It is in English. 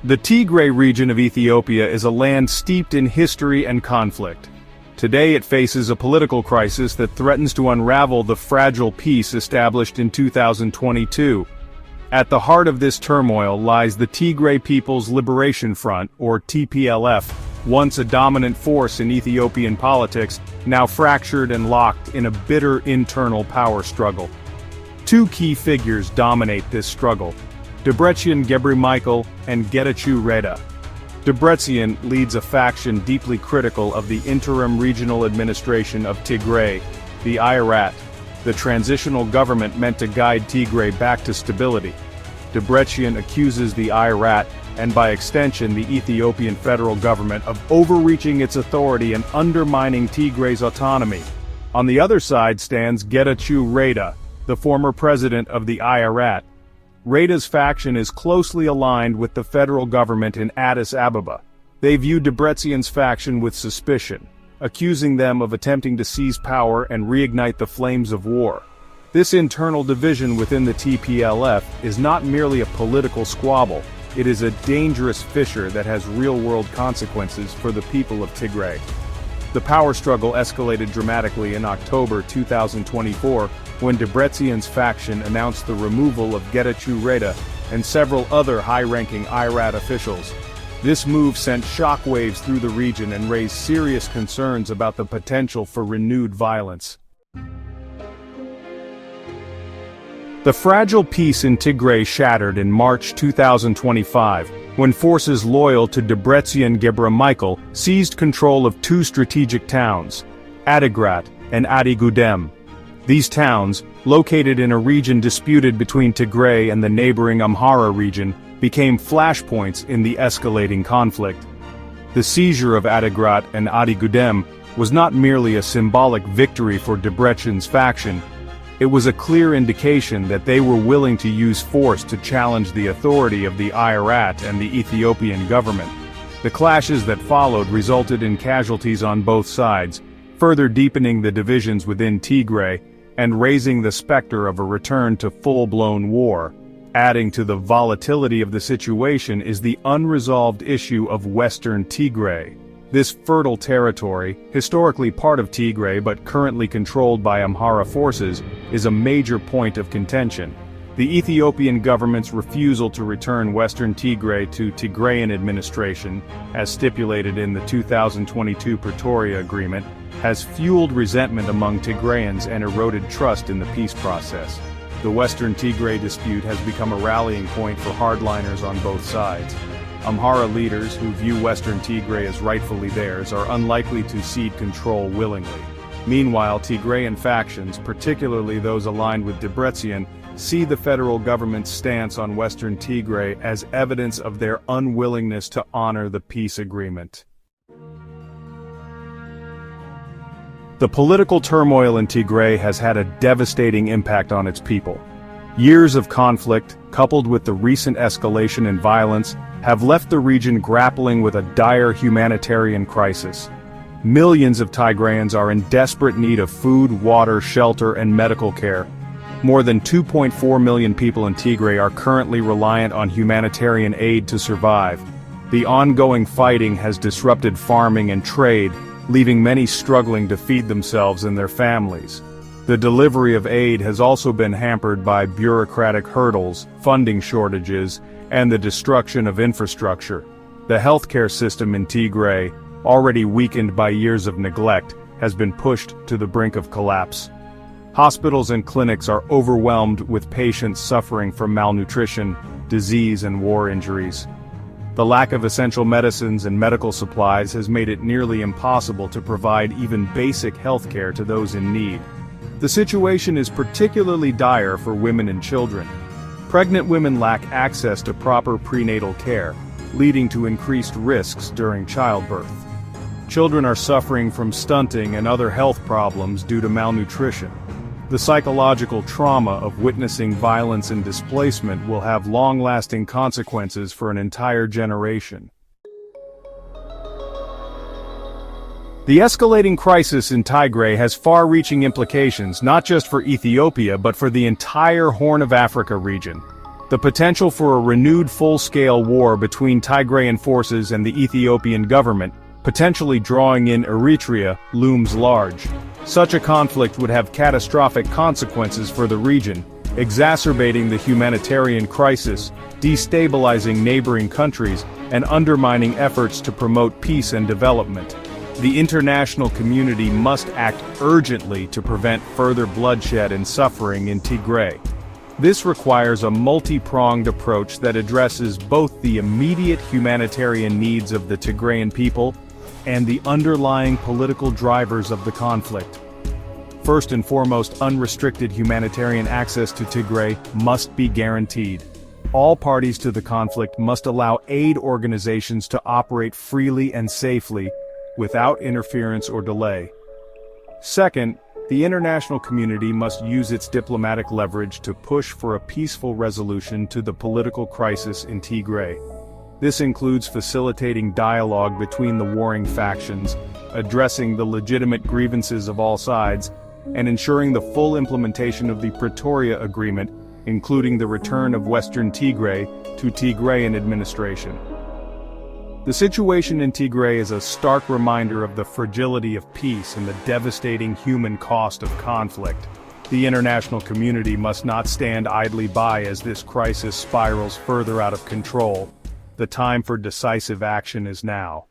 The Tigray region of Ethiopia is a land steeped in history and conflict. Today it faces a political crisis that threatens to unravel the fragile peace established in 2022. At the heart of this turmoil lies the Tigray People's Liberation Front, or TPLF, once a dominant force in Ethiopian politics, now fractured and locked in a bitter internal power struggle. Two key figures dominate this struggle: Debretsion Gebremichael and Getachew Reda. Debretsion leads a faction deeply critical of the interim regional administration of Tigray, the Eritrea, the transitional government meant to guide Tigray back to stability. Debretsion accuses the Eritrea, and by extension the Ethiopian federal government, of overreaching its authority and undermining Tigray's autonomy. On the other side stands Getachew Reda, the former president of the Eritrea. Reda's faction is closely aligned with the federal government in Addis Ababa. They view Debretsion's faction with suspicion, accusing them of attempting to seize power and reignite the flames of war. This internal division within the TPLF is not merely a political squabble, it is a dangerous fissure that has real-world consequences for the people of Tigray. The power struggle escalated dramatically in October 2024, when Debretsion's faction announced the removal of Getachew Reda and several other high-ranking Eritrea officials. This move sent shockwaves through the region and raised serious concerns about the potential for renewed violence. The fragile peace in Tigray shattered in March 2025, when forces loyal to Debretsion Gebremichael seized control of two strategic towns, Adigrat and Adigudem. These towns, located in a region disputed between Tigray and the neighboring Amhara region, became flashpoints in the escalating conflict. The seizure of Adigrat and Adigudem was not merely a symbolic victory for Debretsion's faction, it was a clear indication that they were willing to use force to challenge the authority of the Eritrea and the Ethiopian government. The clashes that followed resulted in casualties on both sides, further deepening the divisions within Tigray and raising the specter of a return to full-blown war. Adding to the volatility of the situation is the unresolved issue of Western Tigray. This fertile territory, historically part of Tigray but currently controlled by Amhara forces, is a major point of contention. The Ethiopian government's refusal to return Western Tigray to Tigrayan administration, as stipulated in the 2022 Pretoria Agreement, has fueled resentment among Tigrayans and eroded trust in the peace process. The Western Tigray dispute has become a rallying point for hardliners on both sides. Amhara leaders who view Western Tigray as rightfully theirs are unlikely to cede control willingly. Meanwhile, Tigrayan factions, particularly those aligned with Debretsion, see the federal government's stance on Western Tigray as evidence of their unwillingness to honor the peace agreement. The political turmoil in Tigray has had a devastating impact on its people. Years of conflict, coupled with the recent escalation in violence, have left the region grappling with a dire humanitarian crisis. Millions of Tigrayans are in desperate need of food, water, shelter, and medical care. More than 2.4 million people in Tigray are currently reliant on humanitarian aid to survive. The ongoing fighting has disrupted farming and trade, leaving many struggling to feed themselves and their families. The delivery of aid has also been hampered by bureaucratic hurdles, funding shortages, and the destruction of infrastructure. The healthcare system in Tigray, already weakened by years of neglect, has been pushed to the brink of collapse. Hospitals and clinics are overwhelmed with patients suffering from malnutrition, disease, and war injuries. The lack of essential medicines and medical supplies has made it nearly impossible to provide even basic health care to those in need. The situation is particularly dire for women and children. Pregnant women lack access to proper prenatal care, leading to increased risks during childbirth. Children are suffering from stunting and other health problems due to malnutrition. The psychological trauma of witnessing violence and displacement will have long-lasting consequences for an entire generation. The escalating crisis in Tigray has far-reaching implications not just for Ethiopia but for the entire Horn of Africa region. The potential for a renewed full-scale war between Tigrayan forces and the Ethiopian government, potentially drawing in Eritrea, looms large. Such a conflict would have catastrophic consequences for the region, exacerbating the humanitarian crisis, destabilizing neighboring countries, and undermining efforts to promote peace and development. The international community must act urgently to prevent further bloodshed and suffering in Tigray. This requires a multi-pronged approach that addresses both the immediate humanitarian needs of the Tigrayan people and the underlying political drivers of the conflict. First and foremost, unrestricted humanitarian access to Tigray must be guaranteed. All parties to the conflict must allow aid organizations to operate freely and safely, without interference or delay. Second, the international community must use its diplomatic leverage to push for a peaceful resolution to the political crisis in Tigray. This includes facilitating dialogue between the warring factions, addressing the legitimate grievances of all sides, and ensuring the full implementation of the Pretoria Agreement, including the return of Western Tigray to Tigrayan administration. The situation in Tigray is a stark reminder of the fragility of peace and the devastating human cost of conflict. The international community must not stand idly by as this crisis spirals further out of control. The time for decisive action is now.